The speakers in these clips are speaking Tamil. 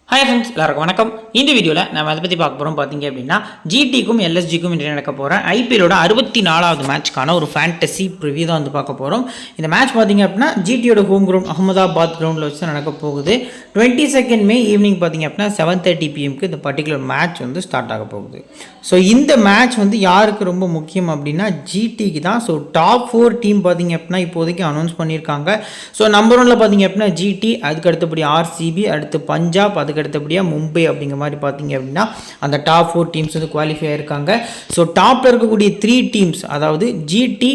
ஹாய் ஃப்ரெண்ட்ஸ், எல்லாருக்கும் வணக்கம். இந்த வீடியோவில் நம்ம அதை பற்றி பார்க்க போகிறோம். பார்த்தீங்க அப்படின்னா ஜிடிக்கும் எல்எஸ்ஜிக்கும் இன்று நடக்க போகிற ஐபிஎலோட 64வது மேட்ச்க்கான ஒரு ஃபேண்டசி ப்ரிவியூ தான் வந்து பார்க்க போகிறோம். இந்த மேட்ச் பார்த்தீங்க அப்படின்னா ஜிடியோட ஹோம் கிரவுண்ட் அகமதாபாத் கிரவுண்டில் வச்சு நடக்க போகுது. 22 மே ஈவினிங் பார்த்தீங்க அப்படின்னா 7:30 PM இந்த பர்டிகுலர் மேட்ச் வந்து ஸ்டார்ட் ஆக போகுது. ஸோ இந்த மேட்ச் வந்து யாருக்கு ரொம்ப முக்கியம் அப்படின்னா ஜிடிக்கு தான். ஸோ டாப் 4 டீம் பார்த்தீங்க அப்படின்னா இப்போதைக்கு அனௌன்ஸ் பண்ணியிருக்காங்க. ஸோ நம்பர் 1ல் பார்த்தீங்க அப்படின்னா ஜிடி, அதுக்கு அடுத்தபடி ஆர்சிபி, அடுத்து பஞ்சாப், அதுக்கு அடுத்தபடியாக மும்பை அப்படிங்கிற மாதிரி பார்த்தீங்க அப்படின்னா அந்த டாப் 4 டீம்ஸ் வந்து குவாலிஃபை ஆயிருக்காங்க. ஸோ டாப்பில் இருக்கக்கூடிய 3 டீம்ஸ், அதாவது ஜிடி,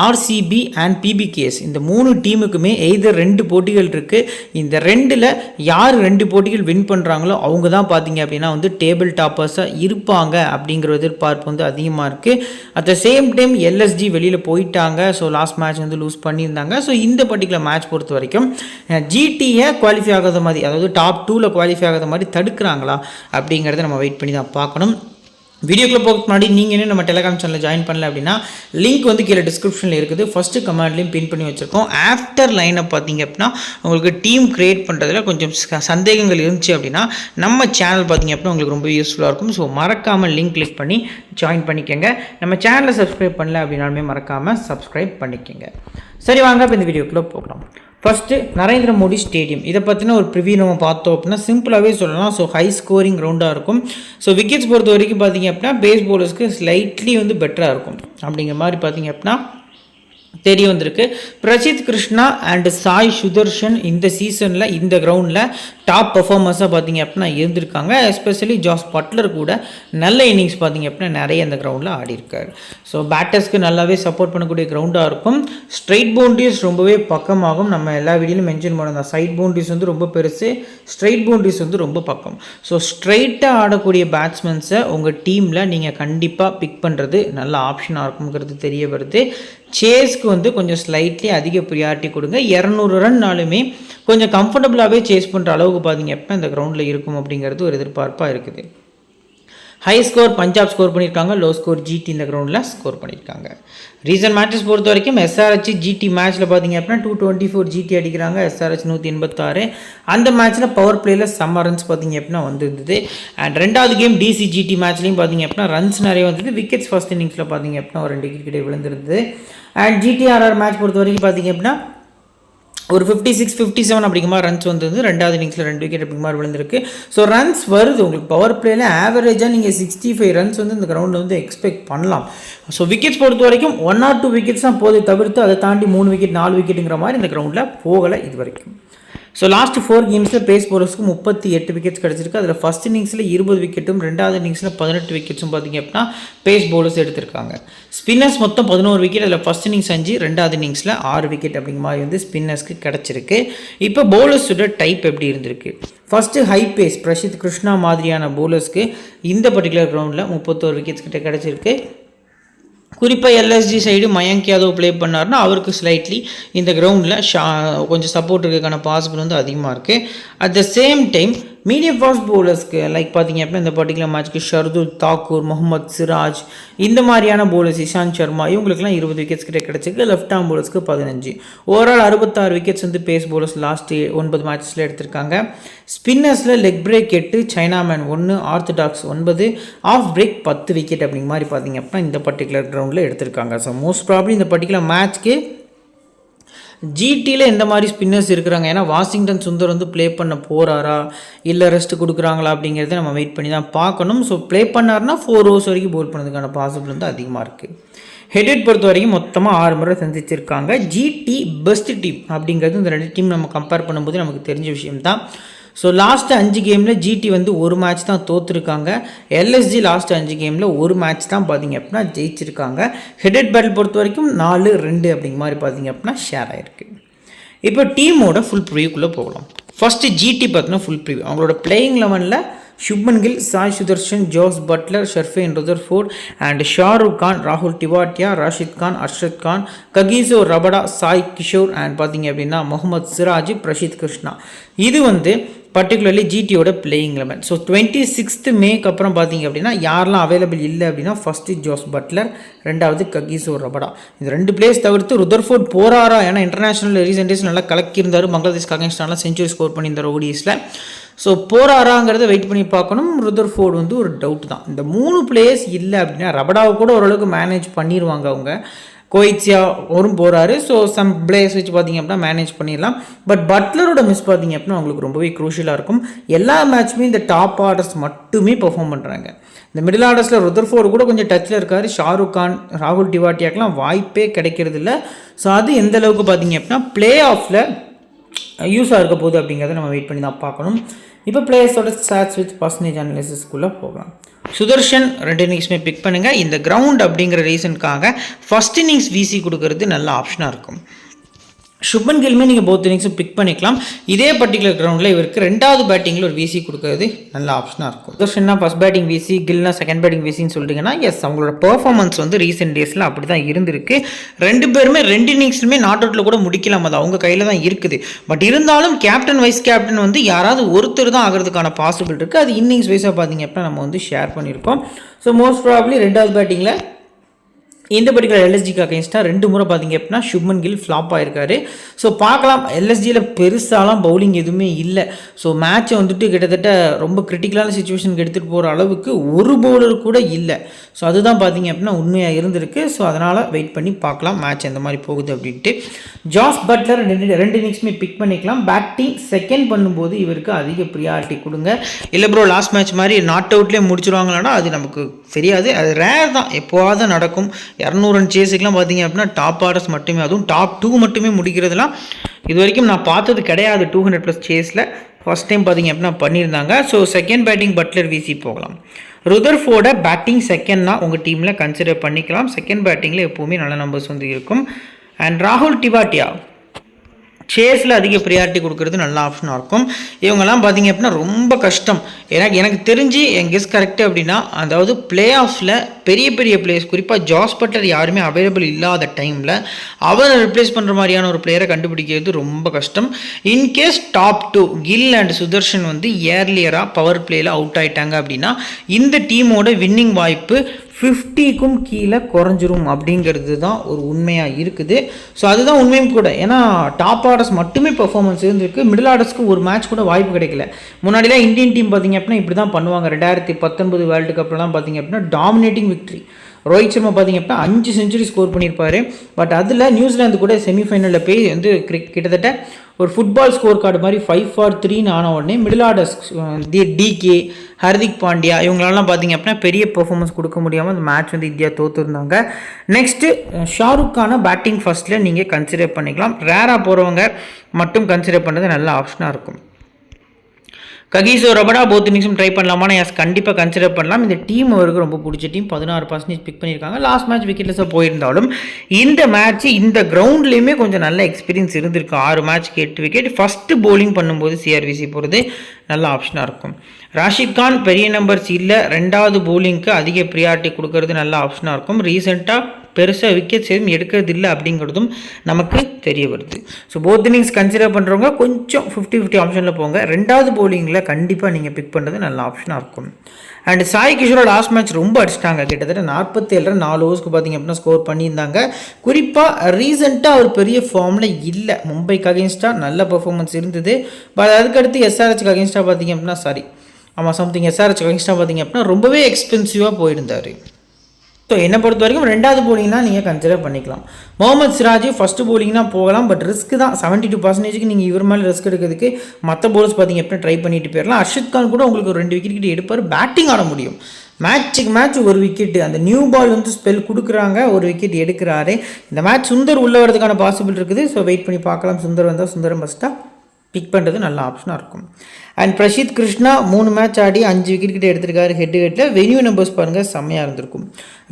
ஆர்சிபி அண்ட் பிபிகேஎஸ், இந்த 3 டீமுக்குமே எய்தர் 2 போட்டிகள் இருக்குது. இந்த 2ல் யார் 2 போட்டிகள் வின் பண்ணுறாங்களோ அவங்க தான் பார்த்தீங்க அப்படின்னா வந்து டேபிள் டாப்பர்ஸாக இருப்பாங்க அப்படிங்கிற எதிர்பார்ப்பு வந்து அதிகமாக இருக்குது. At the same time LSG வெளியில் போயிட்டாங்க. ஸோ லாஸ்ட் மேட்ச் வந்து லூஸ் பண்ணியிருந்தாங்க. ஸோ இந்த பர்டிகுலர் மேட்ச் பொறுத்த வரைக்கும் ஜிடியை குவாலிஃபை ஆகாத மாதிரி, அதாவது டாப் 2ல் குவாலிஃபை ஆகாத மாதிரி தடுக்கிறாங்களா அப்படிங்கிறத நம்ம வெயிட் பண்ணி தான் பார்க்கணும். வீடியோக்குள்ளே போக முன்னாடி நீங்கள் இன்னும் நம்ம டெலிகிராம் சேனலில் ஜாயின் பண்ணல அப்படின்னா லிங்க் வந்து கீழே டிஸ்கிரிப்ஷனில் இருக்குது. ஃபஸ்ட்டு கமெண்ட்லேயும் பின் பண்ணி வச்சுருக்கோம். ஆஃப்டர் லைனப் பார்த்தீங்க அப்படின்னா உங்களுக்கு டீம் க்ரியேட் பண்ணுறதுல கொஞ்சம் சந்தேகங்கள் இருந்துச்சு அப்படின்னா நம்ம சேனல் பார்த்தீங்க அப்படின்னா உங்களுக்கு ரொம்ப யூஸ்ஃபுல்லாக இருக்கும். ஸோ மறக்காமல் லிங்க் கிளிக் பண்ணி ஜாயின் பண்ணிக்கோங்க. நம்ம சேனலை சப்ஸ்கிரைப் பண்ணல அப்படின்னாலுமே மறக்காமல் சப்ஸ்கிரைப் பண்ணிக்கோங்க. சரி, வாங்க இப்போ இந்த வீடியோக்குள்ளே போகலாம். ஃபஸ்ட்டு நரேந்திர மோடி ஸ்டேடியம், இதை பற்றின ஒரு ப்ரிவியூ நம்ம பார்த்தோம் அப்படின்னா சிம்பிளாகவே சொல்லலாம். ஸோ ஹை ஸ்கோரிங் ரவுண்டாக இருக்கும். ஸோ விக்கெட்ஸ் பொறுத்த வரைக்கும் பார்த்தீங்க அப்படின்னா பேஸ் பவுலர்ஸ்க்கு ஸ்லைட்லி வந்து பெட்டராக இருக்கும் அப்படிங்கிற மாதிரி பார்த்தீங்க அப்படின்னா தெரிய வந்திருக்கு. பிரசித் கிருஷ்ணா அண்ட் சாய் சுதர்ஷன் இந்த சீசனில் இந்த கிரவுண்டில் டாப் பர்ஃபார்மர்ஸாக பார்த்தீங்க அப்படின்னா இருந்திருக்காங்க. எஸ்பெஷலி ஜாஸ் பட்லர் கூட நல்ல இன்னிங்ஸ் பார்த்தீங்க அப்படின்னா நிறைய இந்த கிரவுண்டில் ஆடிருக்காரு. ஸோ பேட்டர்ஸ்க்கு நல்லாவே சப்போர்ட் பண்ணக்கூடிய கிரவுண்டாக இருக்கும். ஸ்ட்ரைட் பவுண்டரிஸ் ரொம்பவே பக்கமாகும். நம்ம எல்லா வீடியோலையும் மென்ஷன் பண்ணோம், சைட் பவுண்டரிஸ் வந்து ரொம்ப பெருசு, ஸ்ட்ரைட் பவுண்டரிஸ் வந்து ரொம்ப பக்கம். ஸோ ஸ்ட்ரைட்டாக ஆடக்கூடிய பேட்ஸ்மென்ஸை உங்கள் டீமில் நீங்கள் கண்டிப்பாக பிக் பண்ணுறது நல்ல ஆப்ஷனாக இருக்குங்கிறது தெரிய வருது. சேஸ்க்கு வந்து கொஞ்சம் ஸ்லைட்லி அதிக ப்ரியாரிட்டி கொடுங்க. 200 ரன்னாலுமே கொஞ்சம் கம்ஃபர்டபுளாகவே சேஸ் பண்ணுற அளவுக்கு பார்த்தீங்க அப்படின்னா இந்த கிரவுண்டில் இருக்கும் அப்படிங்கிறது ஒரு எதிர்பார்ப்பாக இருக்குது. ஹை ஸ்கோர் பஞ்சாப் ஸ்கோர் பண்ணியிருக்காங்க, லோ ஸ்கோர் ஜிடி இந்த கிரவுண்டில் ஸ்கோர் பண்ணியிருக்காங்க. ரீசன்ட் மேட்சஸ் பொறுத்த வரைக்கும் எஸ்ஆர்ஹெச் ஜிடி மேட்ச்சில் பார்த்தீங்க அப்படின்னா 224 ஜிடி அடிக்கிறாங்க, எஸ்ஆர்ஹெச் 186. அந்த மேட்ச்சில் பவர் பிளேயில் செம்ம ரன்ஸ் பார்த்தீங்க அப்படின்னா வந்துருந்தது. அண்ட் ரெண்டாவது கேம் டிசி ஜிடி மேட்ச்லையும் பார்த்தீங்க அப்படின்னா ரன்ஸ் நிறைய வந்தது. விக்கெட்ஸ் ஃபர்ஸ்ட் இன்னிங்ஸில் பார்த்தீங்க அப்படின்னா ஒரு 2 விக்கெட் விழுந்திருந்தது. அண்ட் ஜிடிஆர்ஆர் மேட்ச் பொறுத்த வரைக்கும் பார்த்தீங்க அப்படின்னா ஒரு 56, 57 அப்படிங்கிற மாதிரி ரன்ஸ் வந்துருந்து. ரெண்டாவது இன்னிங்ஸில் 2 விக்கெட் அப்படிங்கிற மாதிரி விழுந்திருக்கு. ஸோ ரன்ஸ் வருது உங்களுக்கு. பவர் பிளேயில் ஆவரேஜாக நீங்கள் 65 ரன்ஸ் வந்து இந்த கிரவுண்டில் வந்து எக்ஸ்பெக்ட் பண்ணலாம். ஸோ விக்கெட்ஸ் பொறுத்த வரைக்கும் 1 or 2 விக்கெட்ஸ் தான் போதை தவிர்த்து அதை தாண்டி 3 விக்கெட் 4 விக்கெட்டுங்கிற மாதிரி இந்த கிரவுண்டில் போகலை இது வரைக்கும். ஸோ லாஸ்ட் 4 கேம்ஸில் பேஸ் பவுலர்ஸ்க்கு 38 விக்கெட்ஸ் கிடச்சிருக்கு. அதில் ஃபஸ்ட் இன்னிங்ஸில் 20 விக்கெட்டும், ரெண்டாவது இன்னிங்ஸில் 18 விக்கெட்ஸும் பார்த்தீங்க அப்படின்னா பேஸ் பவுலர்ஸ் எடுத்திருக்காங்க. ஸ்பின்னர்ஸ் மொத்தம் 11 விக்கெட், அதில் ஃபஸ்ட் இன்னிங்ஸ் 5, ரெண்டாவது இன்னிங்ஸில் 6 விக்கெட் அப்படிங்கிற மாதிரி வந்து ஸ்பின்னர்ஸ்க்கு கிடச்சிருக்கு. இப்போ பவுலர்ஸோட டைப் எப்படி இருந்திருக்கு? First high pace Prasidh Krishna மாதிரியான பவுலர்ஸ்க்கு இந்த பர்டிகுலர் கிரவுண்டில் 31 விக்கெட்ஸ் கிட்ட கிடச்சிருக்கு. குறிப்பாக LSG side Mayank Yadav play பண்ணார்னா அவருக்கு ஸ்லைட்லி இந்த கிரவுண்டில் கொஞ்சம் சப்போர்ட் இருக்கிறதுக்கான பாசிபிள் வந்து அதிகமாக இருக்குது. At the same time medium fast பவுலர்ஸ்க்கு லைக் பார்த்தீங்க அப்படின்னா இந்த பர்டிகுலர் மேட்ச்க்கு ஷர்துல் தாக்கூர், முகமது சிராஜ் இந்த மாதிரியான பவுலர்ஸ், இஷாந்த் சர்மா இவங்களுக்குலாம் 20 விக்கெட்ஸ் கிட்ட கிடச்சிருக்கு. லெஃப்ட் ஆர்ம் பவுலர்ஸ்க்கு 15. ஓவரால் 66 விக்கெட்ஸ் வந்து பேஸ் பவுலர்ஸ் லாஸ்ட் 9 மேட்சஸில் எடுத்திருக்காங்க. ஸ்பின்னர்ஸில் leg break 8, chinaman 1, orthodox 9, off break 10 wicket அப்படிங்கிற மாதிரி பார்த்தீங்க அப்படின்னா இந்த பர்டிகுலர் கிரவுண்டில் எடுத்திருக்காங்க. ஸோ மோஸ்ட் ப்ராப்ளி இந்த பர்டிகுலர் மேட்ச்க்கு ஜிடியில் எந்த மாதிரி ஸ்பின்னர்ஸ் இருக்கிறாங்க, ஏன்னா வாஷிங்டன் சுந்தர் வந்து ப்ளே பண்ண போகிறாரா இல்லை ரெஸ்ட் கொடுக்குறாங்களா அப்படிங்கிறத நம்ம வெயிட் பண்ணி தான் பார்க்கணும். ஸோ ப்ளே பண்ணார்னா 4 ஓவர்ஸ் வரைக்கும் போல் பண்ணதுக்கான பாசிபிள் வந்து அதிகமாக இருக்குது. ஹெட்ஹெட் பொறுத்த வரைக்கும் மொத்தமாக 6 முறை சந்திச்சிருக்காங்க. ஜிடி பெஸ்ட் டீம் அப்படிங்கிறது இந்த 2 டீம் நம்ம கம்பேர் பண்ணும்போது நமக்கு தெரிஞ்ச விஷயம் தான். ஸோ லாஸ்ட்டு 5 கேமில் ஜிடி வந்து 1 மேட்ச் தான் தோற்றுருக்காங்க. எல்எஸ்ஜி லாஸ்ட் 5 கேமில் 1 மேட்ச் தான் பார்த்தீங்க அப்படின்னா ஜெயிச்சிருக்காங்க. ஹெட்ஹெட் பேட்டில் பொறுத்த வரைக்கும் 4-2 அப்படிங்கிற மாதிரி பார்த்தீங்க அப்படின்னா ஷேர் ஆகிருக்கு. இப்போ டீமோட ஃபுல் ப்ரிவியூக்குள்ளே போகலாம். ஃபஸ்ட்டு ஜிடி பார்த்தீங்கன்னா ஃபுல் ப்ரிவியூ. அவங்களோட பிளேயிங் 11ல் Shubman Gill, Sai Sudharsan, Jos Buttler, Sherfane Rutherford and Shahrukh Khan, ராகுல் Tewatia, Rashid Khan, Arshad Khan, Kagiso Rabada, Sai Kishore and பார்த்தீங்க அப்படின்னா முகமது சிராஜ், பிரசித் கிருஷ்ணா. இது வந்து பர்டிகுலர்லி ஜிடியோட பிளேயிங் 11. ஸோ 26 மேக்கு அப்புறம் பார்த்தீங்க அப்படின்னா யாரெல்லாம் அவைலபிள் இல்லை அப்படின்னா ஃபஸ்ட்டு ஜோஸ் பட்லர், ரெண்டாவது ககிசோ ரபடா. இந்த 2 பிளேஸ் தவிர்த்து ருதர்ஃபோர்ட் போகிறாரா, ஏன்னா இன்டர்நேஷனல் ரீசெண்ட் டேஸ் நல்லா கலக்கியிருந்தார். பங்களாதேஷ் அகேன்ஸ்ட் நல்லா செஞ்சுரி ஸ்கோர் பண்ணியிருந்தார் ஓடிஎஸில். ஸோ போகிறாராங்கிறத வெயிட் பண்ணி பார்க்கணும். ருதர்ஃபோர்டு வந்து ஒரு டவுட் தான். இந்த 3 பிளேயர்ஸ் இல்லை அப்படின்னா ரபடாவை கூட ஓரளவுக்கு மேனேஜ் பண்ணிடுவாங்க அவங்க. கோயிட்ஸியா வரும் போகிறாரு. ஸோ சம் பிளேயர்ஸ் வச்சு பார்த்திங்க அப்படின்னா மேனேஜ் பண்ணிடலாம். பட் பட்லரோட மிஸ் பார்த்திங்க அப்படின்னா அவங்களுக்கு ரொம்பவே க்ரூஷியலாக இருக்கும். எல்லா மேட்சுமே இந்த டாப் ஆர்டர்ஸ் மட்டுமே பெர்ஃபார்ம் பண்ணுறாங்க. இந்த மிடில் ஆர்டர்ஸில் ருதர்ஃபோர்டு கூட கொஞ்சம் டச்சில் இருக்கார். ஷாருக் கான், ராகுல் டிவாட்டியாக்கெலாம் வாய்ப்பே கிடைக்கிறது இல்லை. ஸோ அது எந்த அளவுக்கு பார்த்திங்க அப்படின்னா பிளே ஆஃபில் யூஸாக இருக்க போகுது அப்படிங்கிறத நம்ம வெயிட் பண்ணி தான் பார்க்கணும். இப்போ பிளேயர்ஸோட ஸ்டாட்ஸ் வித் பர்சன்டேஜ் அனாலிசிஸ்க்குள்ளே போகலாம். சுதர்ஷன் 2 இன்னிங்ஸுமே பிக் பண்ணுங்கள். இந்த கிரவுண்ட் அப்படிங்கிற ரீசனுக்காக ஃபஸ்ட் இன்னிங்ஸ் விசி கொடுக்கறது நல்ல ஆப்ஷனாக இருக்கும். சுப்மன் கில்மே நீங்கள் போத் இன்னிங்ஸும் பிக் பண்ணிக்கலாம். இதே பர்டிகுலர் கிரவுண்டில் இவருக்கு 2வது பேட்டிங்கில் ஒரு விசி கொடுக்கறது நல்ல ஆப்ஷனாக இருக்கும். சுதர்ஷன்னா ஃபஸ்ட் பேட்டிங் விசி, கில்னா செகண்ட் பேட்டிங் விசின்னு சொல்லிட்டீங்கன்னா எஸ், அவங்களோட பெர்ஃபார்மன்ஸ் வந்து ரீசெண்ட் டேஸில் அப்படி தான் இருந்திருக்கு. 2 பேருமே 2 இன்னிங்ஸ்லுமே நாட் அவுட்டில் கூட முடிக்கலாம். அது அவங்க கையில் தான் இருக்குது. பட் இருந்தாலும் கேப்டன் வைஸ் கேப்டன் வந்து யாராவது ஒருத்தர் தான் ஆகிறதுக்கான பாசிபிள் இருக்குது. அது இன்னிங்ஸ் வைஸாக பார்த்தீங்க அப்படின்னா நம்ம வந்து ஷேர் பண்ணியிருக்கோம். ஸோ மோஸ்ட் ப்ராபப்லி 2வது பேட்டிங்கில் இந்த பர்டிகுலர் எல்எஸ்ஜிக்கு அகைன்ஸ்டாக 2 முறை பார்த்தீங்க அப்படின்னா சுப்மன் கில் ஃப்ளாப் ஆகிருக்காரு. ஸோ பார்க்கலாம். எல்எஸ்ஜியில் பெருசாலாம் பவுலிங் எதுவுமே இல்லை. ஸோ மேட்சை வந்துட்டு கிட்டத்தட்ட ரொம்ப கிரிட்டிக்கலான சுச்சுவேஷனுக்கு எடுத்துகிட்டு போகிற அளவுக்கு ஒரு பவுலர் கூட இல்லை. ஸோ அதுதான் பார்த்தீங்க அப்படின்னா உண்மையாக இருந்திருக்கு. ஸோ அதனால் வெயிட் பண்ணி பார்க்கலாம் மேட்ச் எந்த மாதிரி போகுது அப்படின்ட்டு. ஜாஸ் பட்லர் 2 இன்னிங்ஸுமே பிக் பண்ணிக்கலாம். பேட்டிங் செகண்ட் பண்ணும்போது இவருக்கு அதிக ப்ரியாரிட்டி கொடுங்க. இல்லை ப்ரோ லாஸ்ட் மேட்ச் மாதிரி நாட் அவுட்லேயே முடிச்சிருவாங்களான்னா அது நமக்கு தெரியாது. அது ரேர் தான், எப்போவாது நடக்கும். 200 ரன் சேஸுக்கெலாம் பார்த்தீங்க அப்படின்னா டாப் ஆர்டர்ஸ் மட்டுமே, அதுவும் டாப் 2 மட்டுமே முடிக்கிறதுலாம் இது வரைக்கும் நான் பார்த்தது கிடையாது. 200+ சேஸில் ஃபஸ்ட் டைம் பார்த்தீங்க அப்படின்னா பண்ணியிருந்தாங்க. ஸோ செகண்ட் பேட்டிங் பட்லர் விசி போகலாம். ருதர்ஃபோர்டை பேட்டிங் செகண்ட்னா உங்கள் டீமில் கன்சிடர் பண்ணிக்கலாம். செகண்ட் பேட்டிங்கில் எப்போவுமே நல்ல நம்பர்ஸ் வந்து இருக்கும். அண்ட் ராகுல் டிவாட்டியா சேஸில் அதிக ப்ரியாரிட்டி கொடுக்குறது நல்ல ஆப்ஷனாக இருக்கும். இவங்கெல்லாம் பார்த்தீங்க அப்படின்னா ரொம்ப கஷ்டம். எனக்கு தெரிஞ்சு என் கெஸ் கரெக்டு அப்படின்னா, அதாவது பிளே ஆஃபில் பெரிய பெரிய பிளேயர்ஸ், குறிப்பாக ஜாஸ் பட்லர் யாருமே அவைலபிள் இல்லாத டைமில் அவரை ரிப்ளேஸ் பண்ணுற மாதிரியான ஒரு பிளேயரை கண்டுபிடிக்கிறது ரொம்ப கஷ்டம். In case top 2 Gill and Sudharsan வந்து ஏர்லியராக பவர் பிளேயில் அவுட் ஆகிட்டாங்க அப்படின்னா இந்த டீமோட வின்னிங் வாய்ப்பு 50க்கும் கீழே குறைஞ்சிரும் அப்படிங்கிறது தான் ஒரு உண்மையாக இருக்குது. ஸோ அதுதான் உண்மையும் கூட. ஏன்னா டாப் ஆர்டர்ஸ் மட்டுமே பெர்ஃபார்மன்ஸ் இருந்திருக்கு. மிடில் ஆர்டர்ஸ்க்கு ஒரு மேட்ச் கூட வாய்ப்பு கிடைக்கல. முன்னாடிலாம் இந்தியன் டீம் பார்த்திங்க அப்படின்னா இப்படி தான் பண்ணுவாங்க. 2019 வேர்ல்டு கப்லாம் பார்த்திங்க அப்படின்னா டாமினேட்டிங் விக்ட்ரி. ரோஹித் சர்மா பார்த்திங்க அப்படின்னா 5 செஞ்சுரி ஸ்கோர் பண்ணியிருப்பார். பட் அதில் நியூசிலாந்து கூட செமிஃபைனலில் போய் வந்து கிட்டத்தட்ட ஒரு ஃபுட்பால் ஸ்கோர் கார்டு மாதிரி 5 for 3 ஆன உடனே middle orders DK, Hardik Pandya இவங்களெல்லாம் பார்த்திங்க அப்படின்னா பெரிய பெர்ஃபார்மன்ஸ் கொடுக்க முடியாமல் அந்த மேட்ச் வந்து இந்தியா தோற்றுருந்தாங்க. நெக்ஸ்ட்டு ஷாருக்கான பேட்டிங் ஃபர்ஸ்ட்டில் நீங்கள் கன்சிடர் பண்ணிக்கலாம். ரேராக போகிறவங்க மட்டும் கன்சிடர் பண்ணுறது நல்ல ஆப்ஷனாக இருக்கும். ககிசோ ரபடா போத் இன்னிங்ஸும் ட்ரை பண்ணலாமா? எஸ், கண்டிப்பாக கன்சிடர் பண்ணலாம். இந்த டீம் அவருக்கு ரொம்ப பிடிச்ச டீம். 16% பிக் பண்ணியிருக்காங்க. லாஸ்ட் மேட்ச் விக்கெட்லெஸ்ஸாக போயிருந்தாலும் இந்த மேட்ச் இந்த கிரவுண்ட்லேயுமே கொஞ்சம் நல்ல எக்ஸ்பீரியன்ஸ் இருந்திருக்கு. 6 மேட்ச்க்கு 8 விக்கெட். ஃபஸ்ட்டு பவுலிங் பண்ணும்போது சிஆர்விசி போகிறது நல்ல ஆப்ஷனாக இருக்கும். ராஷித் கான் பெரிய நம்பர்ஸ் இல்லை. 2வது பவுலிங்க்கு அதிக ப்ரியாரிட்டி கொடுக்கறது நல்ல ஆப்ஷனாக இருக்கும். ரீசெண்டாக பெருசாக விக்கெட்ஸ் எதுவும் எடுக்கிறது இல்லை அப்படிங்கிறதும் நமக்கு தெரிய வருது. ஸோ போத் இன்னிங்ஸ் கன்சிடர் பண்ணுறவங்க கொஞ்சம் 50-50 ஆப்ஷனில் போங்க. 2வது பவுலிங்கில் கண்டிப்பாக நீங்கள் பிக் பண்ணுறது நல்ல ஆப்ஷனாக இருக்கும். அண்ட் சாய் கிஷோரோட லாஸ்ட் மேட்ச் ரொம்ப அடிச்சிட்டாங்க. கிட்டத்தட்ட 47 ரன் 4 ஓவர்ஸ்க்கு பார்த்திங்க அப்படின்னா ஸ்கோர் பண்ணியிருந்தாங்க. குறிப்பாக ரீசெண்டாக ஒரு பெரிய ஃபார்மில் இல்லை. மும்பைக்கு அகேன்ஸ்டாக நல்ல பர்ஃபார்மன்ஸ் இருந்தது. பட் அதுக்கடுத்து எஸ்ஆர்ஹெச்க்கு அகேன்ஸ்டாக பார்த்திங்க அப்படின்னா எஸ்ஆர்ஹெச்க்கு அகேன்ஸ்டாக பார்த்திங்க அப்படின்னா ரொம்பவே எக்ஸ்பென்சிவாக போயிருந்தார். ஸோ என்னை பொறுத்த வரைக்கும் 2வது பவுலிங்னா நீங்கள் கன்சிடர் பண்ணிக்கலாம். முகமது சிராஜ் ஃபஸ்ட்டு பவுலிங்னா போகலாம். பட் ரிஸ்க் தான். 72% நீங்கள் இவர் மேலே ரிஸ்க் எடுக்கிறதுக்கு மற்ற பவுலர்ஸ் பார்த்திங்க எப்படின்னா ட்ரை பண்ணிட்டு போயிடலாம். அர்ஷித் கான் கூட உங்களுக்கு ஒரு 2 விக்கெட் எடுப்பார். பேட்டிங் ஆட முடியும். மேட்சுக்கு மேட்ச் ஒரு விக்கெட்டு. அந்த நியூ பால் வந்து ஸ்பெல் கொடுக்குறாங்க, ஒரு விக்கெட் எடுக்கிறாரு. இந்த மேட்ச் சுந்தர் உள்ளே வரதுக்கான பாசிபிள் இருக்குது. ஸோ வெயிட் பண்ணி பார்க்கலாம். சுந்தர் வந்தால் சுந்தரம் ஃபஸ்ட்டாக பிக் பண்ணுறது நல்ல ஆப்ஷனாக இருக்கும். And Prasidh Krishna 3 match Aadi 5 wicket கிட்ட எடுத்திருக்காரு. ஹெட்டில் வென்யூ நம்பர்ஸ் பாருங்கள் செம்மையாக இருந்திருக்கும்.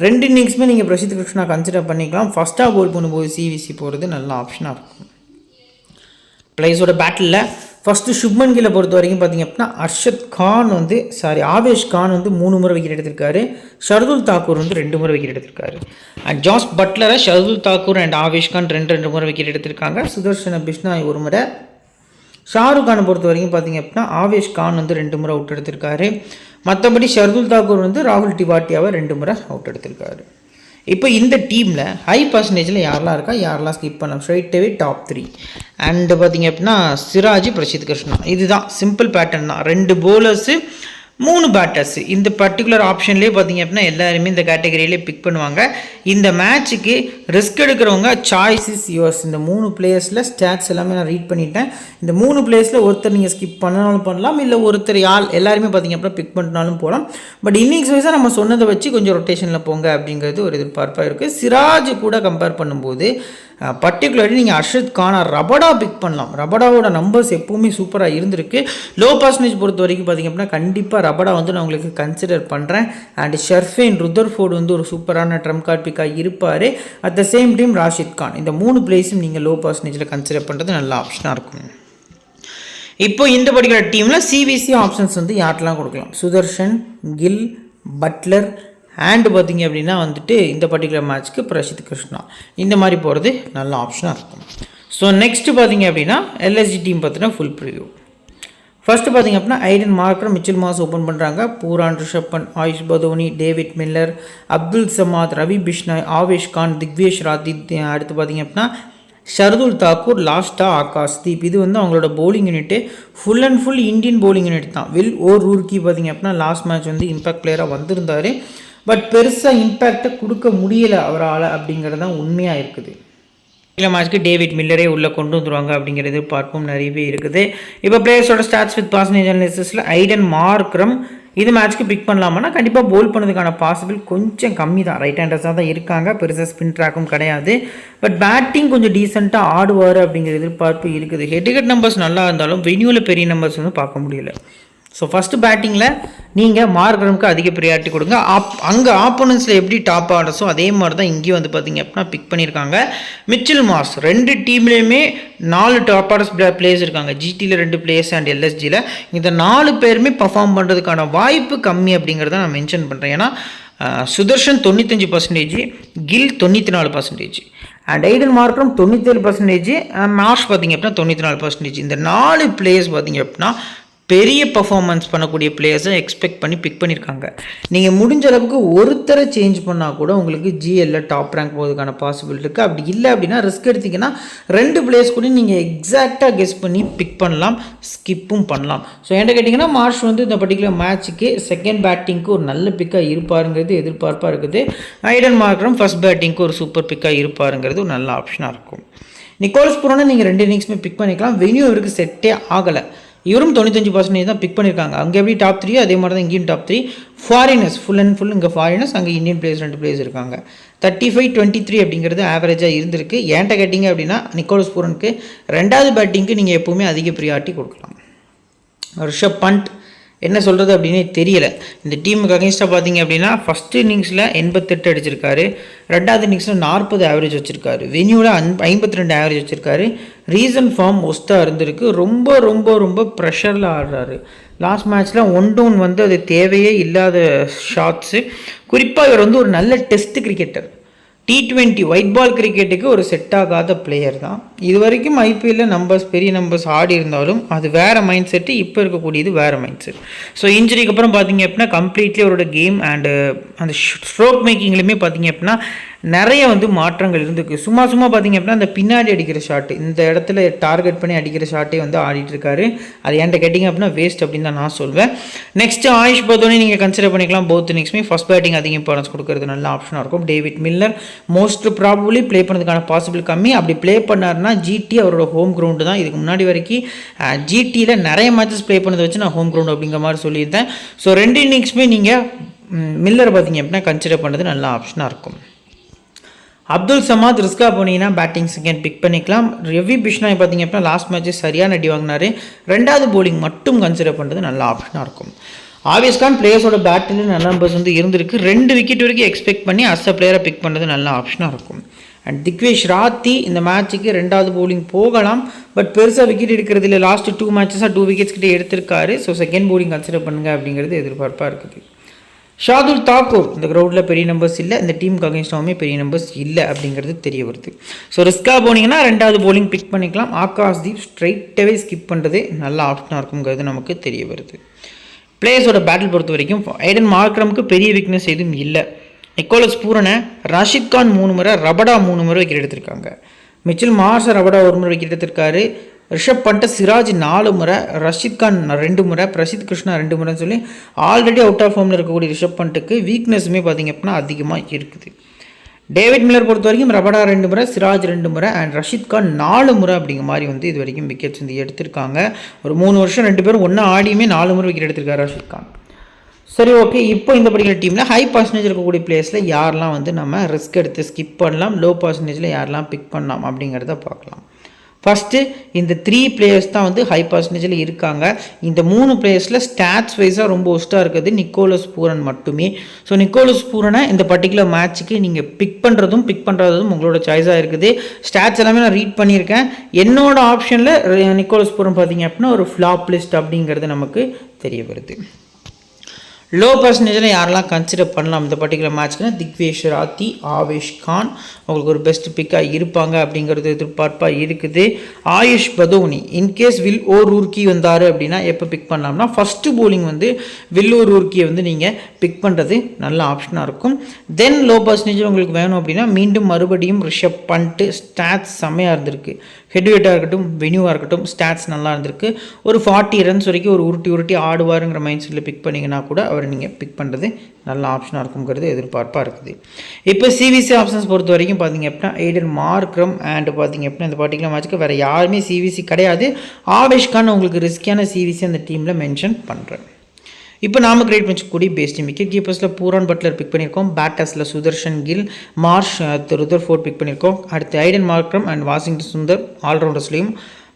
2 இன்னிங்ஸுமே நீங்கள் பிரசித் கிருஷ்ணா கன்சிடர் பண்ணிக்கலாம். ஃபஸ்ட்டாக பவுல் பண்ணும்போது சிவிசி போகிறது நல்ல ஆப்ஷனாக இருக்கும். பிளேயர்ஸோட பேட்டில் ஃபஸ்ட்டு சுப்மன் கில்லை பொறுத்த வரைக்கும் பார்த்திங்க அப்படின்னா ஆவேஷ் கான் வந்து 3 முறை விக்கெட் எடுத்திருக்காரு. ஷர்துல் தாக்கூர் வந்து 2 முறை விக்கெட் எடுத்திருக்காரு. அண்ட் ஜாஸ் பட்லரை ஷர்துல் தாக்கூர் அண்ட் ஆவேஷ் கான் 2 முறை விக்கெட் எடுத்திருக்காங்க. சுதர்ஷன் பிஷ்னா 1 முறை. ஷாருக் கானை பொறுத்த வரைக்கும் பார்த்திங்க அப்படின்னா ஆவேஷ் கான் வந்து 2 முறை அவுட் எடுத்திருக்காரு. மற்றபடி ஷர்துல் தாக்கூர் வந்து ராகுல் டிவாட்டியாவை 2 முறை அவுட் எடுத்திருக்காரு. இப்போ இந்த டீமில் ஹை பர்சன்டேஜில் யாரெல்லாம் இருக்கா, யாரெல்லாம் ஸ்கிப் பண்ணலாம், ஸ்ட்ரைட்டாகவே டாப் 3. அண்டு பார்த்திங்க அப்படின்னா சிராஜ், பிரசித் கிருஷ்ணா. இதுதான் சிம்பிள் பேட்டர்ன் தான். 2 bowlers 3 பேட்டர்ஸ். இந்த பர்டிகுலர் ஆப்ஷன்லேயே பார்த்திங்க அப்படின்னா எல்லாருமே இந்த கேட்டகரியிலே பிக் பண்ணுவாங்க. இந்த மேட்ச்சுக்கு ரிஸ்க் எடுக்கிறவங்க சாய்ஸ் இஸ் யுவர்ஸ். இந்த 3 பிளேயர்ஸில் ஸ்டாட்ஸ் எல்லாமே நான் ரீட் பண்ணிட்டேன். இந்த 3 பிளேயர்ஸில் ஒருத்தர் நீங்கள் ஸ்கிப் பண்ணாலும் பண்ணலாம், இல்லை ஒருத்தர் எல்லாருமே பார்த்திங்க அப்படின்னா பிக் பண்ணினாலும் போகலாம். பட் இன்னிங்ஸ் வைஸாக நம்ம சொன்னதை வச்சு கொஞ்சம் ரொட்டேஷனில் போங்க அப்படிங்கிறது ஒரு எதிர்பார்ப்பாக இருக்குது. சிராஜ் கூட கம்பேர் பண்ணும்போது பர்டிகுலர்லி நீங்கள் அர்ஷத் கானா, ரபடா பிக் பண்ணலாம். ரபடாவோட நம்பர்ஸ் எப்போவுமே சூப்பராக இருந்திருக்கு. லோ பர்சன்டேஜ் பொறுத்த வரைக்கும் பார்த்திங்க அப்படின்னா கண்டிப்பாக ரபடா வந்து நான் உங்களுக்கு கன்சிடர் பண்ணுறேன். அண்ட் ஷர்ஃபேன், ருதர்ஃபோர்டு வந்து ஒரு சூப்பரான ட்ரம் கார்ட் பிக்காக இருப்பார். At the same time Rashid Khan. இந்த 3 பிளேஸும் நீங்கள் லோ பர்சன்டேஜில் கன்சிடர் பண்ணுறது நல்ல ஆப்ஷனாக இருக்கும். இப்போ இந்த பர்டிகுலர் டீமில் சிபிசி ஆப்ஷன்ஸ் வந்து யார்ட்டெலாம் கொடுக்கலாம், சுதர்ஷன், கில், பட்லர் அண்டு பார்த்திங்க அப்படின்னா வந்துட்டு இந்த பர்டிகுலர் மேட்ச்க்கு பிரசித் கிருஷ்ணா. இந்த மாதிரி போகிறது நல்ல ஆப்ஷனாக இருக்கும். ஸோ நெக்ஸ்ட்டு பார்த்திங்க அப்படின்னா எல்எஸ்ஜி டீம் பார்த்தினா ஃபுல் ப்ரிவியூ. ஃபஸ்ட்டு பார்த்திங்க அப்படின்னா Aiden Markram, Mitchell Marsh open பண்ணுறாங்க. Pooran, Rishabh Pant, Ayush Badoni, David Miller, Abdul Samad, Ravi Bishnoi, Avesh Khan, Digvesh Rathi. அடுத்து பார்த்திங்க அப்படின்னா ஷர்துல் தாக்கூர், லாஸ்ட்டாக ஆகாஷ்தீப். இது வந்து அவங்களோட bowling unit full and full Indian bowling unit தான். வில் ஓர் ரூர்கி பார்த்திங்க அப்படின்னா லாஸ்ட் மேட்ச் வந்து இம்பாக்ட் பிளேயராக வந்திருந்தார். பட் பெருசாக இம்பேக்டை கொடுக்க முடியலை அவரால் அப்படிங்கிறது தான் உண்மையாக இருக்குது. இந்த மேட்ச்க்கு டேவிட் மில்லரே உள்ளே கொண்டு வந்துருவாங்க அப்படிங்கிறது பார்ப்பும் நிறையவே இருக்குது. இப்போ பிளேயர்ஸோட ஸ்டாட்ஸ் வித் பர்சன்டேஜ் அனாலிசிஸில் ஐடன் மார்க்ரம் இது மேட்ச்க்கு பிக் பண்ணலாமான்னா கண்டிப்பாக போல் பண்ணதுக்கான பாசிபிள் கொஞ்சம் கம்மி தான். ரைட் ஹேண்டர்ஸாக தான் இருக்காங்க, பெருசாக ஸ்பின் ட்ராக்கும் கிடையாது. பட் பேட்டிங் கொஞ்சம் டீசெண்டாக ஆடுவார் அப்படிங்கிற எதிர்பார்ப்பு இருக்குது. ஹெட் நம்பர்ஸ் நல்லா இருந்தாலும் வென்யூவில் பெரிய நம்பர்ஸ் வந்து பார்க்க முடியல. ஸோ ஃபஸ்ட்டு பேட்டிங்கில் நீங்கள் மார்க்ரமுக்கு அதிக ப்ரியாரிட்டி கொடுங்க. அங்கே ஆப்போனன்ஸில் எப்படி டாப் ஆர்டர்ஸோ அதே மாதிரி தான் இங்கேயும் வந்து பார்த்திங்க அப்படின்னா பிக் பண்ணியிருக்காங்க. Mitchell mass 2 டீம்லேயுமே 4 top orders players இருக்காங்க. ஜிடியில் 2 பிளேயர்ஸ் அண்ட் எல்எஸ்ஜியில். இந்த 4 பேருமே பர்ஃபார்ம் பண்ணுறதுக்கான வாய்ப்பு கம்மி அப்படிங்கிறத நான் மென்ஷன் பண்ணுறேன். ஏன்னா Sudharsan 95%, Gill 94%, and Aiden Markram 97%, Marsh பார்த்திங்க அப்படின்னா 94%. இந்த 4 பிளேயர்ஸ் பார்த்திங்க அப்படின்னா பெரிய பர்ஃபார்மன்ஸ் பண்ணக்கூடிய பிளேயர்ஸை எக்ஸ்பெக்ட் பண்ணி பிக் பண்ணியிருக்காங்க. நீங்கள் முடிஞ்ச அளவுக்கு ஒருத்தரை சேஞ்ச் பண்ணால் கூட உங்களுக்கு ஜிஎல்ல டாப் ரேங்க் போகிறதுக்கான பாசிபிள் இருக்குது. அப்படி இல்லை அப்படின்னா ரிஸ்க் எடுத்திங்கன்னா 2 பிளேயர்ஸ் கூட நீங்கள் எக்ஸாக்டாக கெஸ் பண்ணி பிக் பண்ணலாம், ஸ்கிப்பும் பண்ணலாம். ஸோ என்கிட்ட கேட்டிங்கன்னா மார்ஷ் வந்து இந்த பர்டிகுலர் மேட்ச்சுக்கு செகண்ட் பேட்டிங்க்கு ஒரு நல்ல பிக்காக இருப்பாருங்கிறது எதிர்பார்ப்பாக இருக்குது. ஐடன் மார்க்ரம் ஃபஸ்ட் பேட்டிங்க்கு ஒரு சூப்பர் பிக்காக இருப்பாருங்கிறது ஒரு நல்ல ஆப்ஷனாக இருக்கும். நிக்கோலஸ் பூரானை நீங்கள் 2 இன்னிங்ஸுமே பிக் பண்ணிக்கலாம். வென்யூ இவருக்கு செட்டே ஆகலை. இவரும் 95% தான் பிக் பண்ணியிருக்காங்க. அங்கே எப்படி டாப் 3 அதே மாதிரி தான் இங்கேயும் top 3. Foreigners full and full இங்கே ஃபாரினர்ஸ், அங்கே இந்தியன் பிளேயர்ஸ் 2 பிளேயர்ஸ் இருக்காங்க. 35-23 அப்படிங்கிறது ஆவரேஜாக இருந்திருக்கு. ஏன்ட்ட கேட்டிங்க அப்படின்னா நிக்கோலஸ் பூரனுக்கு 2வது பேட்டிங்க்கு நீங்கள் எப்போவுமே அதிக ப்ரியாரிட்டி கொடுக்கலாம். ரிஷப் பண்ட் என்ன சொல்கிறது அப்படின்னே தெரியல. இந்த டீமுக்கு அகேன்ஸ்டாக பார்த்தீங்க அப்படின்னா ஃபஸ்ட்டு இன்னிங்ஸில் 88 அடிச்சிருக்காரு, 2வது இன்னிங்ஸில் 40 ஆவரேஜ் வச்சுருக்காரு, வென்யூவில் 52 ஆவரேஜ் வச்சுருக்காரு. ரீசன் ஃபார்ம் ஒஸ்ட்டாக இருந்திருக்கு. ரொம்ப ரொம்ப ரொம்ப ப்ரெஷரில் ஆடுறாரு. லாஸ்ட் மேட்ச்சில் 1 டவுன் வந்து அது தேவையே இல்லாத ஷாட்ஸு. குறிப்பாக இவர் வந்து ஒரு நல்ல test cricketer. T20 white ball கிரிக்கெட்டுக்கு ஒரு செட் ஆகாத பிளேயர் தான். இது வரைக்கும் ஐபிஎல்லில் நம்பர்ஸ் பெரிய நம்பர்ஸ் ஆடி இருந்தாலும் அது வேறு மைண்ட் செட்டு, இப்போ இருக்கக்கூடியது வேறு மைண்ட் செட். ஸோ இன்ஜுரிக்கு அப்புறம் பார்த்தீங்க அப்படின்னா கம்ப்ளீட்லி அவரோட கேம் அண்டு அந்த ஸ்ட்ரோக் மேக்கிங்லேயுமே பார்த்தீங்க அப்படின்னா நிறைய வந்து மாற்றங்கள் இருந்திருக்கு. சும்மா பார்த்தீங்க அப்படின்னா அந்த பின்னாடி அடிக்கிற ஷாட்டு, இந்த இடத்துல டார்கெட் பண்ணி அடிக்கிற ஷாட்டே வந்து ஆடிட்டு இருக்காரு. அது என்கிட்ட கேட்டிங்க அப்படின்னா வேஸ்ட் அப்படின்னு தான் நான் சொல்வேன். நெக்ஸ்ட்டு ஆயுஷ் பதோனி நீங்கள் கன்சிடர் பண்ணிக்கலாம். போத் இன்னிங்ஸுமே ஃபஸ்ட் பேட்டிங் அதிக இம்பார்ட்டன்ஸ் கொடுக்கறது நல்ல ஆப்ஷனாக இருக்கும். David Miller most probably play பண்ணதுக்கான பாசிபிள் கம்மி. அப்படி ப்ளே பண்ணார்னா ஜிடி அவரோட ஹோம் கிரவுண்டு தான். இதுக்கு முன்னாடி வரைக்கும் ஜிடியில் நிறைய மேட்சஸ் ப்ளே பண்ணதை வச்சு நான் ஹோம் கிரவுண்டு அப்படிங்கிற மாதிரி சொல்லியிருந்தேன். ஸோ 2 இன்னிங்ஸுமே நீங்கள் மில்லர் பார்த்தீங்க அப்படின்னா கன்சிடர் பண்ணுறது நல்ல ஆப்ஷனாக இருக்கும். அப்துல் சமாத் ரிஸ்காக போனீங்கன்னா பேட்டிங் செகண்ட் பிக் பண்ணிக்கலாம். ரவி பிஷ்னாய் பார்த்தீங்க அப்படின்னா லாஸ்ட் மேட்ச்சு சரியான அடி வாங்கினார். 2வது போலிங் மட்டும் கன்சிடர் பண்ணுறது நல்ல ஆப்ஷனாக இருக்கும். ஆவேஷ் கான் பிளேயர்ஸோட பேட்டில் நல்ல நம்பர்ஸ் வந்து இருந்திருக்கு. 2 விக்கெட் வரைக்கும் எக்ஸ்பெக்ட் பண்ணி அஸ் அ பிளேயரை பிக் பண்ணுறது நல்ல ஆப்ஷனாக இருக்கும். அண்ட் திக்வேஷ் ராத்தி இந்த மேட்ச்சுக்கு 2வது போலிங் போகலாம். பட் பெருசாக விக்கெட் எடுக்கிறது இல்லை. லாஸ்ட் 2 மேட்சஸாக 2 விக்கெட்ஸ் கிட்டே எடுத்திருக்காரு. ஸோ செகண்ட் போலிங் கன்சிடர் பண்ணுங்க அப்படிங்கிறது எதிர்பார்ப்பாக இருக்குது. ஷார்துல் தாக்கூர் இந்த கிரவுண்டில் பெரிய நம்பர்ஸ் இல்லை, இந்த டீமுக்கு அகேன்ஸ்டாகவுமே பெரிய நம்பர்ஸ் இல்லை அப்படிங்கிறது தெரிய வருது. ஸோ ரிஸ்காக போனீங்கன்னா 2வது போலிங் பிக் பண்ணிக்கலாம். ஆகாஷ்தீப் ஸ்ட்ரைட்டாகவே ஸ்கிப் பண்ணுறது நல்ல ஆப்ஷனாக இருக்குங்கிறது நமக்கு தெரிய வருது. பிளேயர்ஸோட பேட்டில் பொறுத்த வரைக்கும் ஐடன் மார்க்ரமுக்கு பெரிய வீக்னஸ் எதுவும் இல்லை. நிக்கோலஸ் பூரனை, ரஷித் கான் 3 முறை, ரபடா 3 முறை விக்கெட் எடுத்திருக்காங்க. மிச்சில் மார்ஷ் ரபடா 1 முறை விக்கெட் எடுத்திருக்காரு. ரிஷப் பண்ட், சிராஜ் 4 முறை, ரஷித் கான் 2 முறை, பிரசித் கிருஷ்ணா 2 முறைன்னு சொல்லி ஆல்ரெடி அவுட் ஆஃப் ஃபார்மில் இருக்கக்கூடிய ரிஷப் பண்ட்டுக்கு வீக்னஸுமே பார்த்திங்க அப்படின்னா அதிகமாக இருக்குது. டேவிட் மில்லர் பொறுத்த வரைக்கும் ரபடா 2 முறை, சிராஜ் 2 முறை அண்ட் ரஷித் கான் 4 முறை அப்படிங்கிற மாதிரி வந்து இது வரைக்கும் விக்கெட்ஸ் வந்து எடுத்திருக்காங்க. ஒரு 3 வருஷம் 2 பேரும் ஒன்றா ஆடியுமே 4 முறை விக்கெட் எடுத்திருக்காரு ரஷித் கான். சரி, ஓகே. இப்போ இந்த பர்டிகுலர் டீமில் ஹை பர்சன்டேஜ் இருக்கக்கூடிய பிளேயர்ஸில் யாரெல்லாம் வந்து நம்ம ரிஸ்க் எடுத்து ஸ்கிப் பண்ணலாம், லோ பர்சன்டேஜில் யாரெல்லாம் பிக் பண்ணலாம் அப்படிங்கிறத பார்க்கலாம். ஃபஸ்ட்டு இந்த 3 பிளேயர்ஸ் தான் வந்து ஹை பர்சன்டேஜில் இருக்காங்க. இந்த 3 பிளேயர்ஸில் ஸ்டாட்ஸ் வைஸாக ரொம்ப ஒஸ்ட்டாக இருக்குது நிக்கோலஸ் பூரன் மட்டுமே. ஸோ நிக்கோலஸ் பூரனை இந்த பர்டிகுலர் மேட்ச்சுக்கு நீங்கள் பிக் பண்ணுறதும் உங்களோட சாய்ஸாக இருக்குது. ஸ்டாட்ஸ் எல்லாமே நான் ரீட் பண்ணியிருக்கேன். என்னோட ஆப்ஷனில் நிக்கோலஸ் பூரன் பார்த்தீங்க அப்படின்னா ஒரு ஃப்ளாப் லிஸ்ட் அப்படிங்கிறது நமக்கு தெரிய வருது. லோ பர்சன்டேஜில் யாரெல்லாம் கன்சிடர் பண்ணலாம் இந்த பர்டிகுலர் மேட்ச்க்குன்னா திக்வேஷ் ராத்தி, ஆவேஷ் கான் உங்களுக்கு ஒரு பெஸ்ட் பிக்காக இருப்பாங்க அப்படிங்கிறது எதிர்பார்ப்பாக இருக்குது. ஆயுஷ் பதோனி இன்கேஸ் வில் ஓ ரூர்கி வந்தார் அப்படின்னா எப்போ பிக் பண்ணலாம்னா ஃபஸ்ட்டு போலிங் வந்து வில் ஓ ரூர்கியை வந்து நீங்கள் பிக் பண்ணுறது நல்ல ஆப்ஷனாக இருக்கும். தென் லோ பர்சன்டேஜ் உங்களுக்கு வேணும் அப்படின்னா மீண்டும் மறுபடியும் ரிஷப் பண்ட்டு ஸ்டாட்ஸ் செம்மையாக இருந்திருக்கு. ஹெட்வேட்டாக இருக்கட்டும், வென்யூவாக இருக்கட்டும், ஸ்டாட்ஸ் நல்லா இருந்திருக்கு. ஒரு 40 ரன்ஸ் வரைக்கும் ஒரு உருட்டி ஆடுவாருங்கிற மைண்ட் செட்டில் பிக் பண்ணிங்கன்னா கூட அவரை நீங்கள் பிக் பண்ணுறது நல்ல ஆப்ஷனாக இருக்குங்கிறது எதிர்பார்ப்பாக இருக்குது. இப்போ சிவிசி ஆப்ஷன்ஸ் பொறுத்த வரைக்கும் பார்த்தீங்க அப்படின்னா எய்டன் மார்க்ரம் அண்ட் பார்த்தீங்க அப்படின்னா இந்த பர்டிகுலர் மேட்ச்சுக்கு வேறு யாருமே சிவிசி கிடையாது. ஆவேஷ் கான் உங்களுக்கு ரிஸ்கியான சிவிசி அந்த டீமில் மென்ஷன் பண்ணுறேன். இப்போ நாம கிரியேட் பண்ணிக்கக்கூடிய பேஸ்ட் டீம் விக்கெட் கீப்பர்ஸில் பூரான் பட்லர் பிக் பண்ணியிருக்கோம். பேட்டர்ஸில் Sudharsan Gill, Marsh, Rutherford pick பண்ணியிருக்கோம். அடுத்து Aiden Markram and Washington Sundar ஆல்ரவுண்டர்ஸ்லையும்.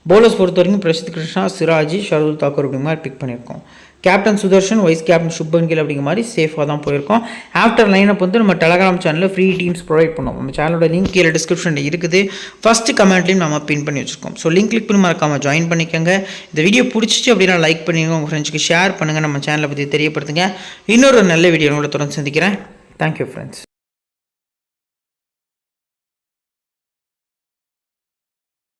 பவுலர்ஸ் பொறுத்த வரைக்கும் பிரசித் கிருஷ்ணா, சிராஜ், ஷர்துல் தாக்கூர் அப்படிங்கிற மாதிரி பிக் பண்ணியிருக்கோம். Captain Sudharsan, vice captain Shubman Gill அப்படிங்கிற மாதிரி சேஃபாக தான் போயிருக்கோம். ஆஃப்டர் லைனப் வந்து நம்ம டெலகிராம் சேனலில் ஃப்ரீ டீம்ஸ் ப்ரொவைட் பண்ணோம். நம்ம சேனலோட லிங்க் கீழே டிஸ்கிரிப்ஷனில் இருக்குது. ஃபஸ்ட்டு கமெண்ட்லையும் நம்ம பின் பண்ணி வச்சுருக்கோம். ஸோ லிங்க் கிளிக் பண்ணி மறக்காமல் ஜாயின் பண்ணிக்கோங்க. இந்த வீடியோ பிடிச்சிச்சு அப்படின்னா லைக் பண்ணிடுங்க, உங்கள் ஃப்ரெண்ட்ஸ்க்கு ஷேர் பண்ணுங்கள், நம்ம சேனலை பற்றி தெரியப்படுத்துங்க. இன்னொரு நல்ல வீடியோ உங்களை தொடர்ந்து சந்திக்கிறேன். Thank you friends.